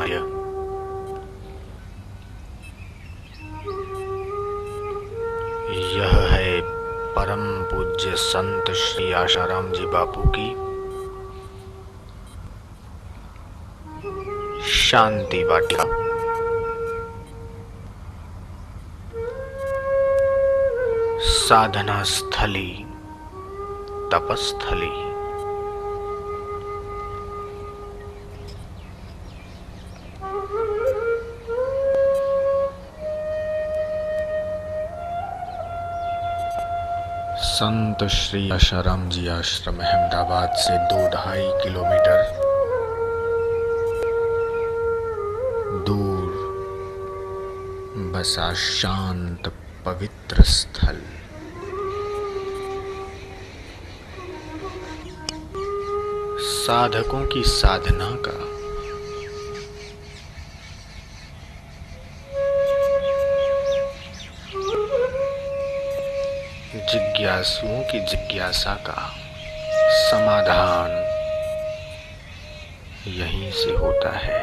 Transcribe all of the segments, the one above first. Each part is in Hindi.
साधनाय। यह है परम पूज्य संत श्री आशाराम जी बापू की शांति वाटिका। साधना स्थली, तपस्थली। संत श्री आशाराम जी आश्रम अहमदाबाद से 2-2.5 किलोमीटर दूर बसा शांत पवित्र स्थल। साधकों की साधना का, जिज्ञासुओं की जिज्ञासा का समाधान यहीं से होता है।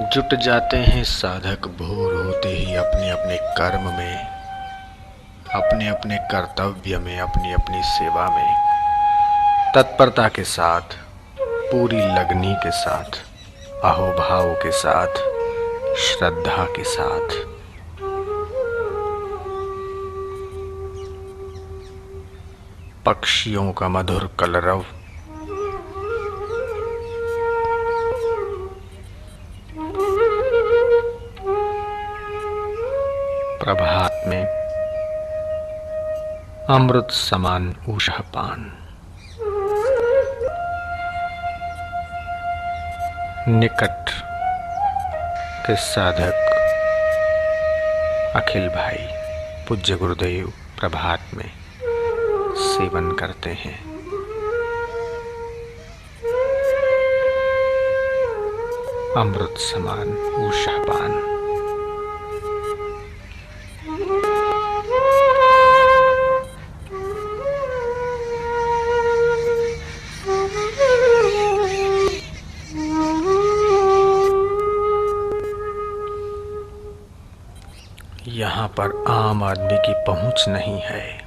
जुट जाते हैं साधक भोर होते ही अपने अपने कर्म में, अपने अपने कर्तव्य में, अपनी अपनी सेवा में तत्परता के साथ, पूरी लगनी के साथ, अहोभाव के साथ, श्रद्धा के साथ। पक्षियों का मधुर कलरव, प्रभात में अमृत समान उषःपान, निकट के साधक अखिल भाई पूज्य गुरुदेव प्रभात में सेवन करते हैं। अमृत समान उषःपान। यहाँ पर आम आदमी की पहुंच नहीं है।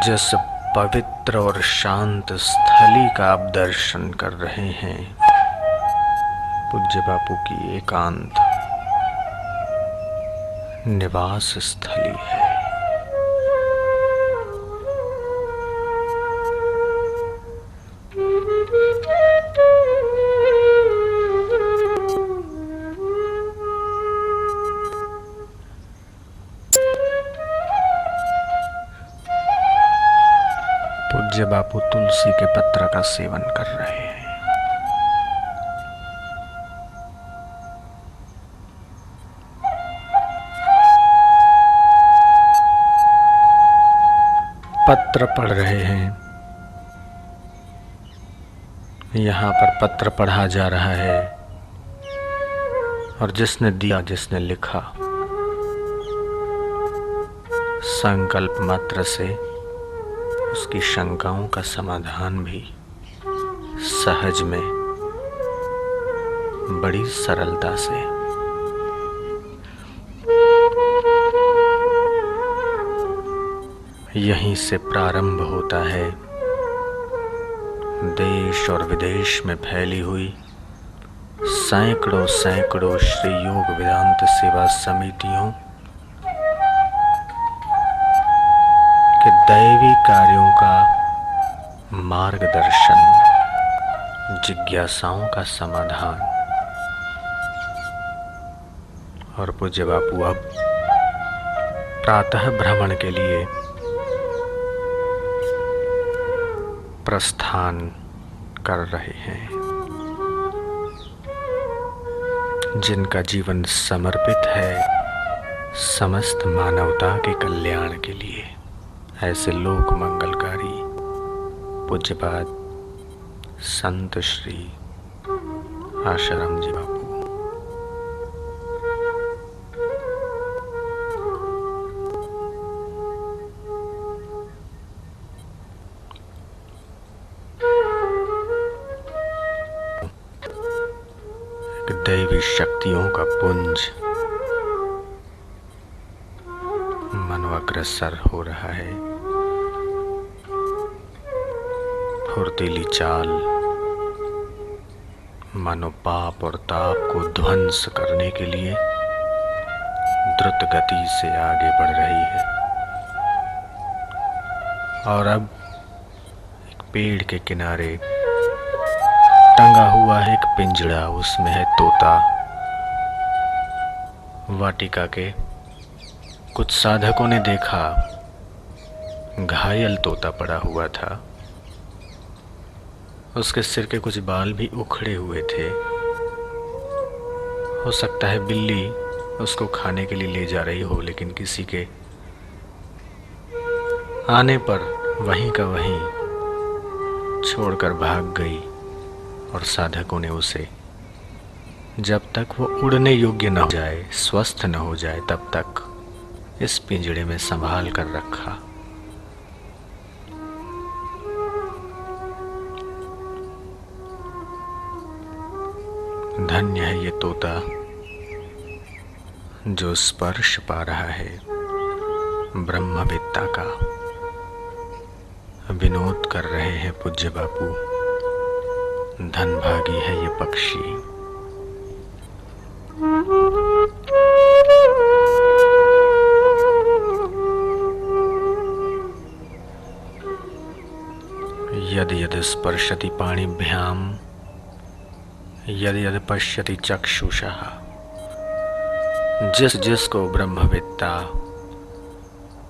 जिस पवित्र और शांत स्थली का आप दर्शन कर रहे हैं, पूज्य बापू की एकांत निवास स्थली है। पूज्य बापू तुलसी के पत्र का सेवन कर रहे हैं। पत्र पढ़ रहे हैं। यहाँ पर पत्र पढ़ा जा रहा है और जिसने दिया, जिसने लिखा, संकल्प मात्र से उसकी शंकाओं का समाधान भी सहज में, बड़ी सरलता से। यहीं से प्रारंभ होता है देश और विदेश में फैली हुई सैकड़ों सैकड़ों श्री योग वेदांत सेवा समितियों के दैवी कार्यों का मार्गदर्शन, जिज्ञासाओं का समाधान। और पूज्य बापू अब प्रातः भ्रमण के लिए प्रस्थान कर रहे हैं। जिनका जीवन समर्पित है समस्त मानवता के कल्याण के लिए, ऐसे लोक मंगलकारी पूज्यपाद संत श्री आशाराम जी बापू। दैवी शक्तियों का पुंज मानो अग्रसर हो रहा है। फुर्तीली चाल मानो पाप और ताप को ध्वंस करने के लिए द्रुत गति से आगे बढ़ रही है। और अब एक पेड़ के किनारे टंगा हुआ है एक पिंजड़ा, उसमें है तोता। वाटिका के कुछ साधकों ने देखा घायल तोता पड़ा हुआ था। उसके सिर के कुछ बाल भी उखड़े हुए थे। हो सकता है बिल्ली उसको खाने के लिए ले जा रही हो, लेकिन किसी के आने पर वहीं का वहीं छोड़कर भाग गई। और साधकों ने उसे जब तक वो उड़ने योग्य न हो जाए, स्वस्थ न हो जाए, तब तक इस पिंजड़े में संभाल कर रखा। धन्य है ये तोता जो स्पर्श पा रहा है ब्रह्मवेत्ता का। विनोद कर रहे हैं पूज्य बापू। धनभागी है ये पक्षी। यद यद स्पर्शति पाणिभ्याम यद यद पश्यति चक्षुषः। जिस जिसको ब्रह्मवेत्ता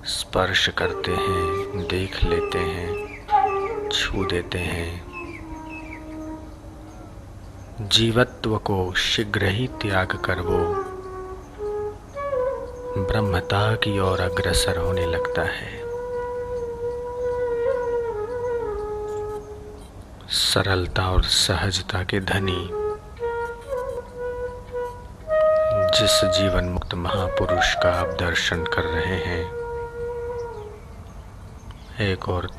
स्पर्श करते हैं, देख लेते हैं, छू देते हैं, जीवत्व को शीघ्र ही त्याग कर वो ब्रह्मता की ओर अग्रसर होने लगता है। सरलता और सहजता के धनी जिस जीवन मुक्त महापुरुष का आप दर्शन कर रहे हैं, एक और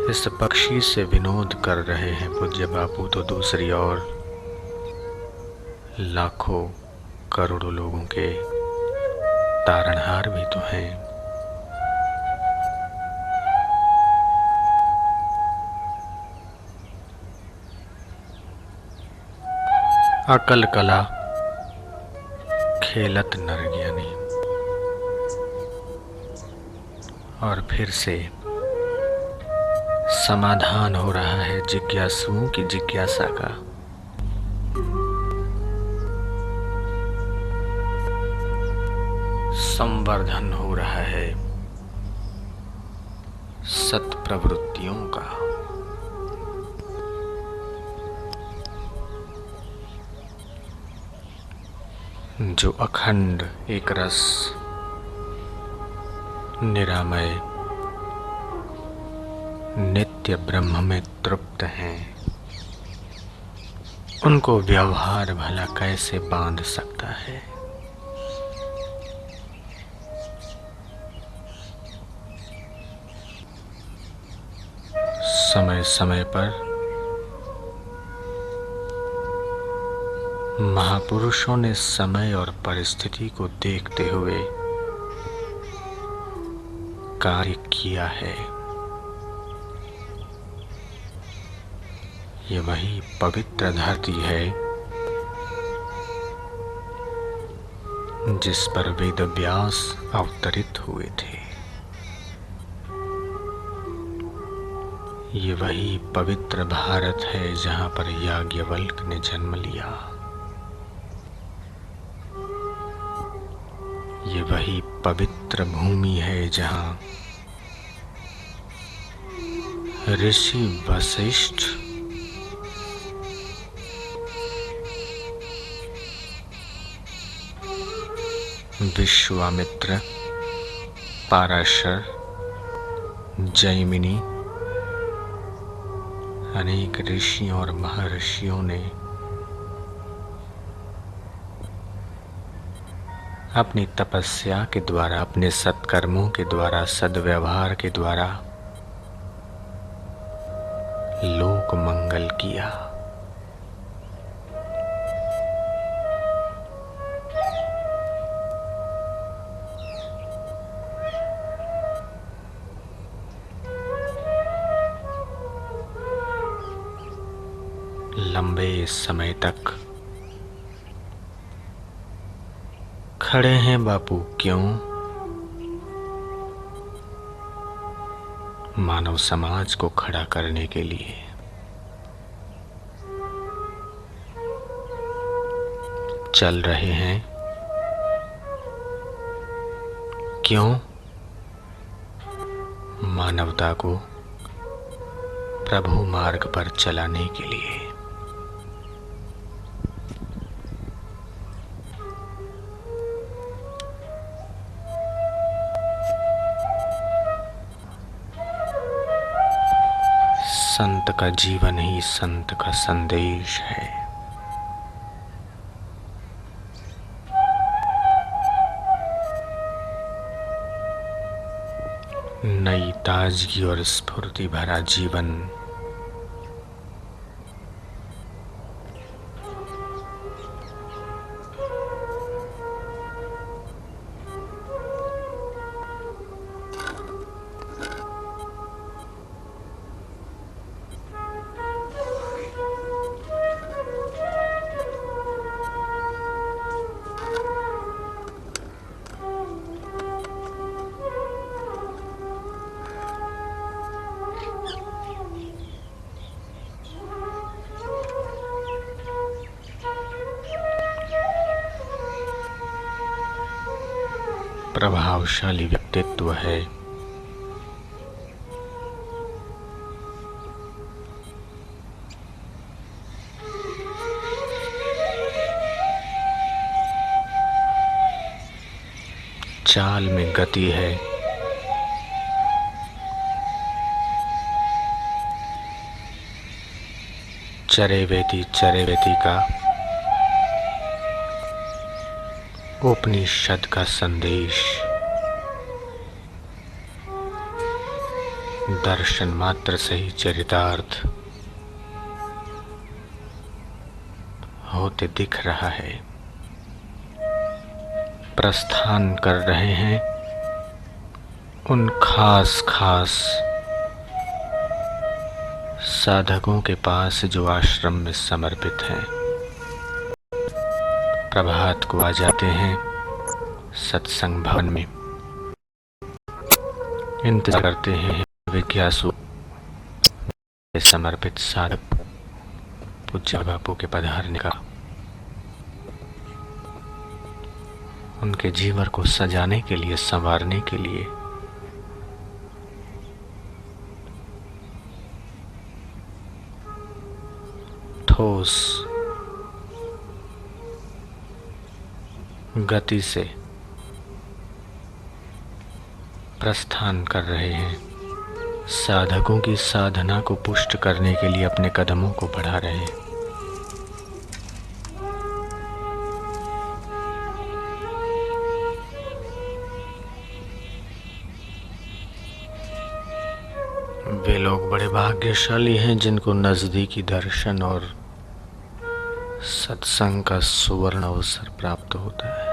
इस पक्षी से विनोद कर रहे हैं पूज्य बापू, तो दूसरी ओर लाखों करोड़ों लोगों के तारणहार भी तो हैं। अकल कला खेलत नर ज्ञानी। और फिर से समाधान हो रहा है जिज्ञासुओं की जिज्ञासा का। संवर्धन हो रहा है सत प्रवृत्तियों का। जो अखंड एक रस निरामय नित्य ब्रह्म में तृप्त हैं, उनको व्यवहार भला कैसे बांध सकता है। समय समय पर महापुरुषों ने समय और परिस्थिति को देखते हुए कार्य किया है। ये वही पवित्र धरती है जिस पर वेद व्यास अवतरित हुए थे। ये वही पवित्र भारत है जहाँ पर याज्ञवल्क्य ने जन्म लिया। ये वही पवित्र भूमि है जहाँ ऋषि वशिष्ठ विश्वामित्र, पाराशर, जैमिनी, अनेक ऋषियों और महर्षियों ने अपनी तपस्या के द्वारा, अपने सत्कर्मों के द्वारा, सद्व्यवहार के द्वारा लोक मंगल किया। लंबे समय तक खड़े हैं बापू क्यों? मानव समाज को खड़ा करने के लिए। चल रहे हैं क्यों? मानवता को प्रभु मार्ग पर चलाने के लिए। संत का जीवन ही संत का संदेश है। नई ताजगी और स्फूर्ति भरा जीवन प्रभावशाली व्यक्तित्व है। चाल में गति है। चरेवेति का उपनिषद का संदेश दर्शन मात्र से ही चरितार्थ होते दिख रहा है। प्रस्थान कर रहे हैं उन खास साधकों के पास जो आश्रम में समर्पित हैं। प्रभात को आ जाते हैं सत्संग भवन में, इंतजार करते हैं विज्ञासु समर्पित साधक पूज्य बापू के पधारने का, उनके जीवन को सजाने के लिए, संवारने के लिए। ठोस गति से प्रस्थान कर रहे हैं। साधकों की साधना को पुष्ट करने के लिए अपने कदमों को बढ़ा रहे हैं। वे लोग बड़े भाग्यशाली हैं जिनको नजदीकी दर्शन और सत्संग का सुवर्ण अवसर प्राप्त होता है।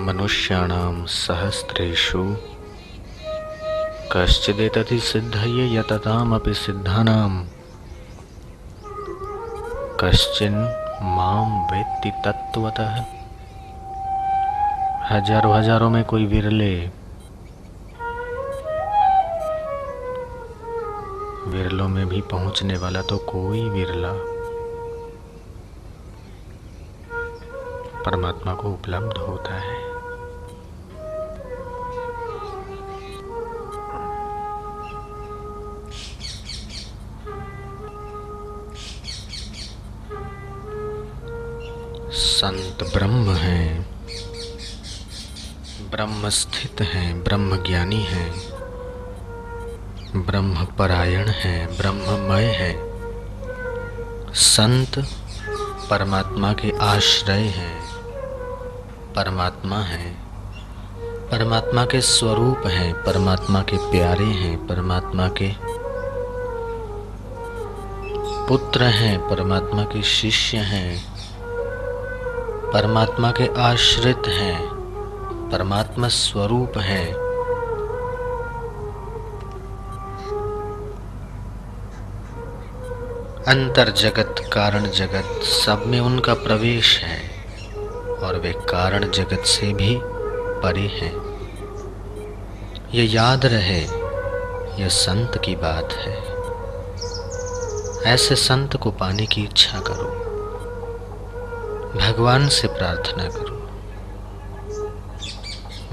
मनुष्याणां सहस्रेषु कश्चिदेतति सिद्धये यततामपि सिद्धानां कश्चिन मां वेत्ति तत्वतः। हजारों में कोई विरलों में भी पहुंचने वाला तो कोई विरला परमात्मा को उपलब्ध होता है। संत ब्रह्म हैं, ब्रह्म स्थित हैं, ब्रह्म ज्ञानी हैं, ब्रह्म परायण हैं, ब्रह्ममय हैं। संत परमात्मा के आश्रय हैं, परमात्मा हैं, परमात्मा के स्वरूप हैं, परमात्मा के प्यारे हैं, परमात्मा के पुत्र हैं, परमात्मा के शिष्य हैं, परमात्मा के आश्रित हैं, परमात्मा स्वरूप हैं। अंतर जगत कारण जगत सब में उनका प्रवेश है और वे कारण जगत से भी परे हैं। ये याद रहे, यह संत की बात है। ऐसे संत को पाने की इच्छा करो, भगवान से प्रार्थना करो।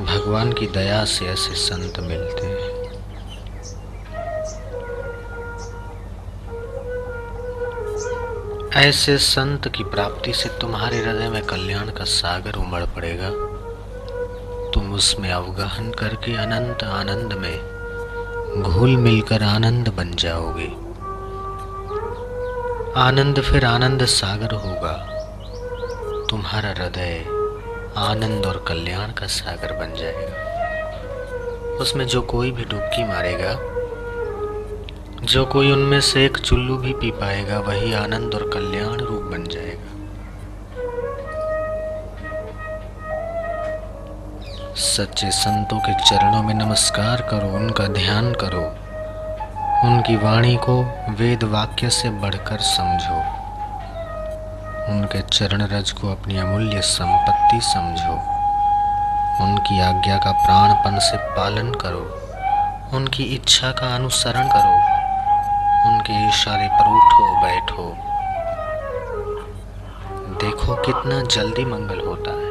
भगवान की दया से ऐसे संत मिलते हैं। ऐसे संत की प्राप्ति से तुम्हारे हृदय में कल्याण का सागर उमड़ पड़ेगा। तुम उसमें अवगाहन करके अनंत आनंद में घुल मिलकर आनंद बन जाओगे। आनंद फिर आनंद सागर होगा। तुम्हारा हृदय आनंद और कल्याण का सागर बन जाएगा। उसमें जो कोई भी डुबकी मारेगा, जो कोई उनमें से एक चुल्लू भी पी पाएगा, वही आनंद और कल्याण रूप बन जाएगा। सच्चे संतों के चरणों में नमस्कार करो, उनका ध्यान करो, उनकी वाणी को वेद वाक्य से बढ़कर समझो, उनके चरण रज को अपनी अमूल्य संपत्ति समझो, उनकी आज्ञा का प्राणपन से पालन करो, उनकी इच्छा का अनुसरण करो, उनके इशारे पर उठो बैठो। देखो कितना जल्दी मंगल होता है।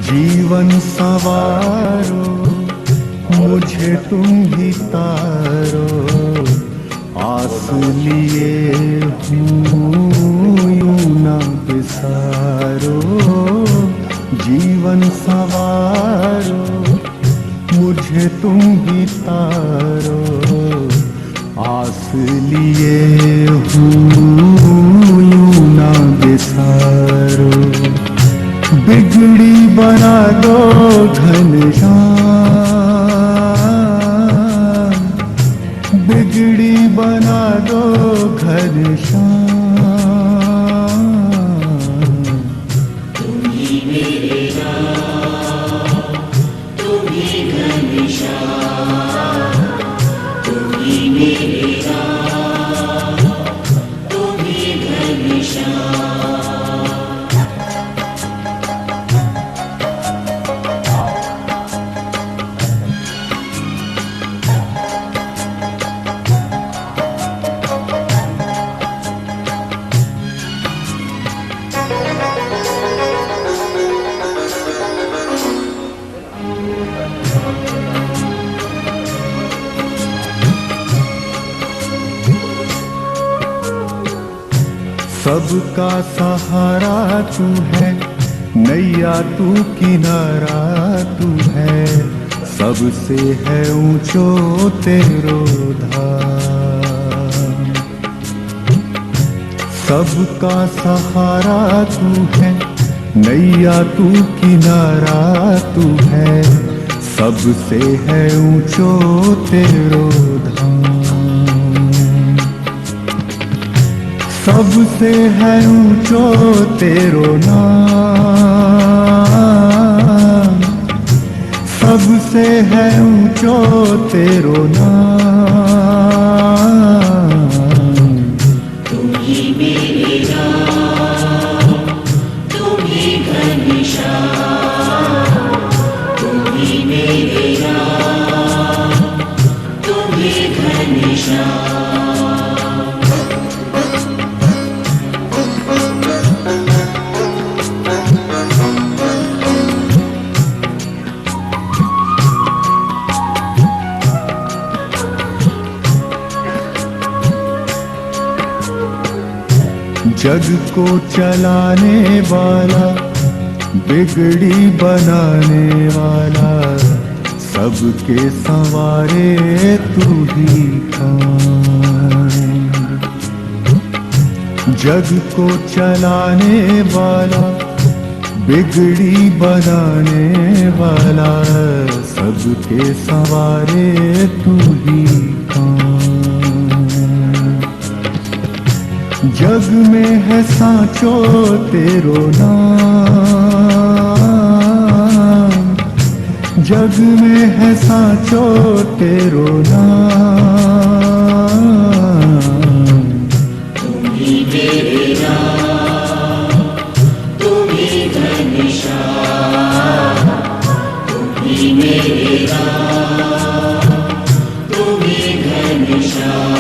जीवन सवारो, मुझे तुम ही तारो, आस लिए हूँ यूं न बिसारो। जीवन सवारो, मुझे तुम ही तारो, आस लिए हूँ यूं न बिसारो। बिगड़ी बना दो घनश्याम, बिगड़ी बना दो घनश्याम। तुम ही मेरे राम, तुम ही घनश्याम, तुम ही मेरे राम, तुम ही घनश्याम। सबका सहारा तू है, नैया तू किनारा तू है, सबसे है ऊंचो तेरो धाम। सबका सहारा तू है, नैया तू किनारा तू है, सबसे है ऊंचो तेरो धाम। सबसे है ऊंचो तेरो नाम, सबसे है ऊंचो तेरो नाम। तुम ही मेरे राम, तुम ही घनश्याम, तुम ही मेरे राम, तुम ही घनश्याम। जग को चलाने वाला, बिगड़ी बनाने वाला, सबके संवारे तू ही खान। जग को चलाने वाला, बिगड़ी बनाने वाला, सबके सवारे तू ही कौन। जग में है सांचो तेरो नाम, जग में है सांचो तेरो नाम। तुम ही मेरे राम, तुम ही घनश्याम, तुम ही मेरे राम, तुम ही घनश्याम।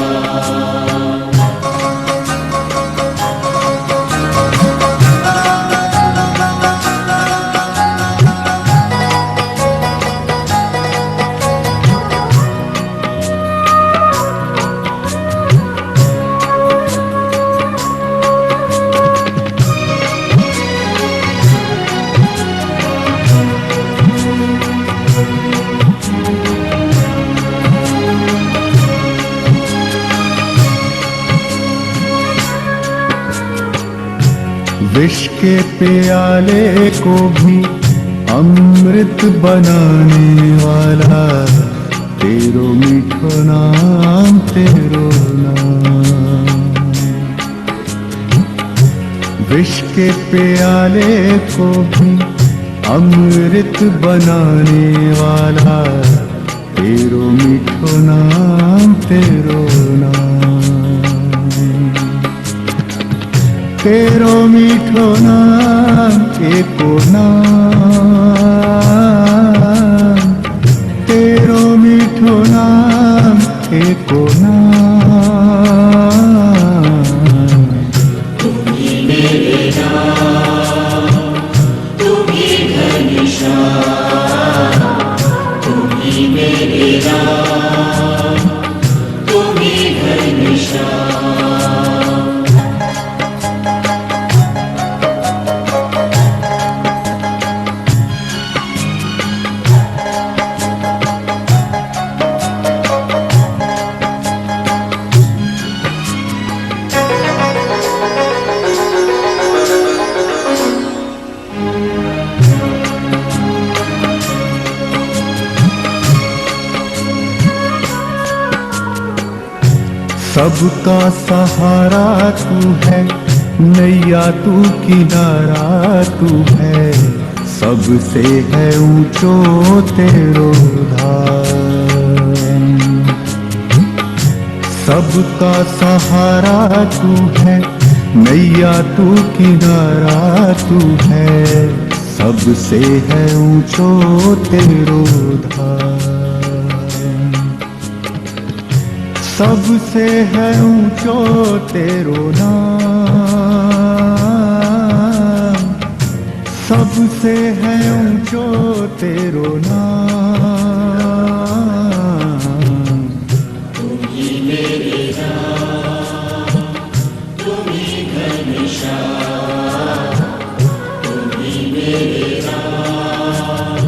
विष के प्याले को भी अमृत बनाने वाला, तेरो मीठो नाम, तेरो नाम। विष के प्याले को भी अमृत बनाने वाला, तेरो मीठो नाम, तेरो नाम। तेरो मीठो नाम एको नाम, तेरो मीठो नाम एको नाम। तुम ही मेरे राम, तुम ही घनश्याम, तुम ही मेरे राम, तुम ही घनश्याम। सबका सहारा तू है, नैया तू किनारा तू है, सबसे है ऊंचो तेरो धाम। सबका सहारा तू है, नैया तू किनारा तू है, सबसे है ऊंचो तेरो धाम। सबसे है ऊंचो तेरो नाम, सबसे है ऊंचो तेरो नाम। तुम ही मेरे राम, तुम ही घनश्याम, तुम ही मेरे राम,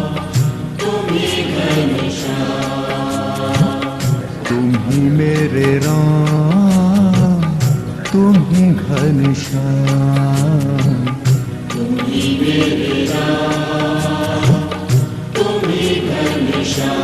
तुम ही घनश्याम। तुम ही मेरे राम, तुम ही घनश्याम। तुम ही मेरे राम, तुम ही घनश्याम।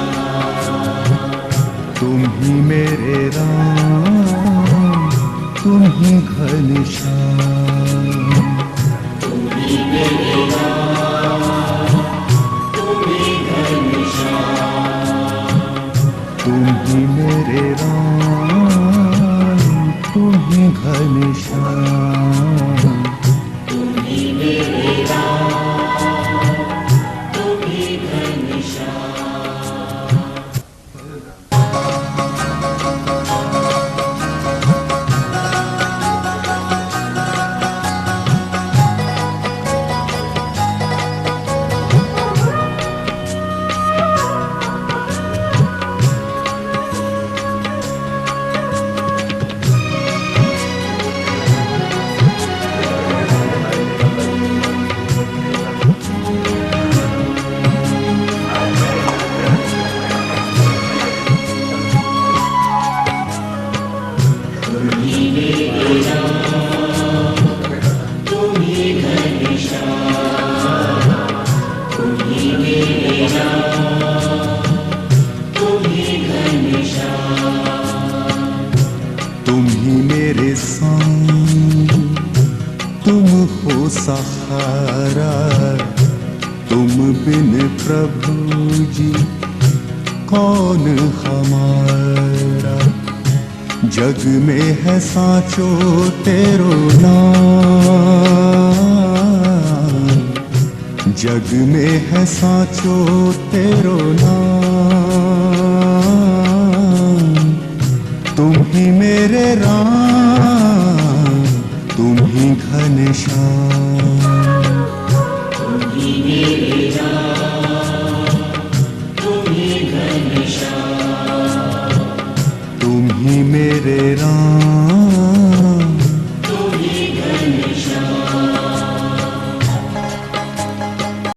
हो सहारा, तुम बिन प्रभु जी कौन हमारा। जग में है साचो तेरो नाम, जग में है साचो तेरो नाम। तुम ही मेरे राम, तुम ही घनश्याम। तुम ही मेरे राम, तुम ही घनश्याम। तुम ही मेरे राम,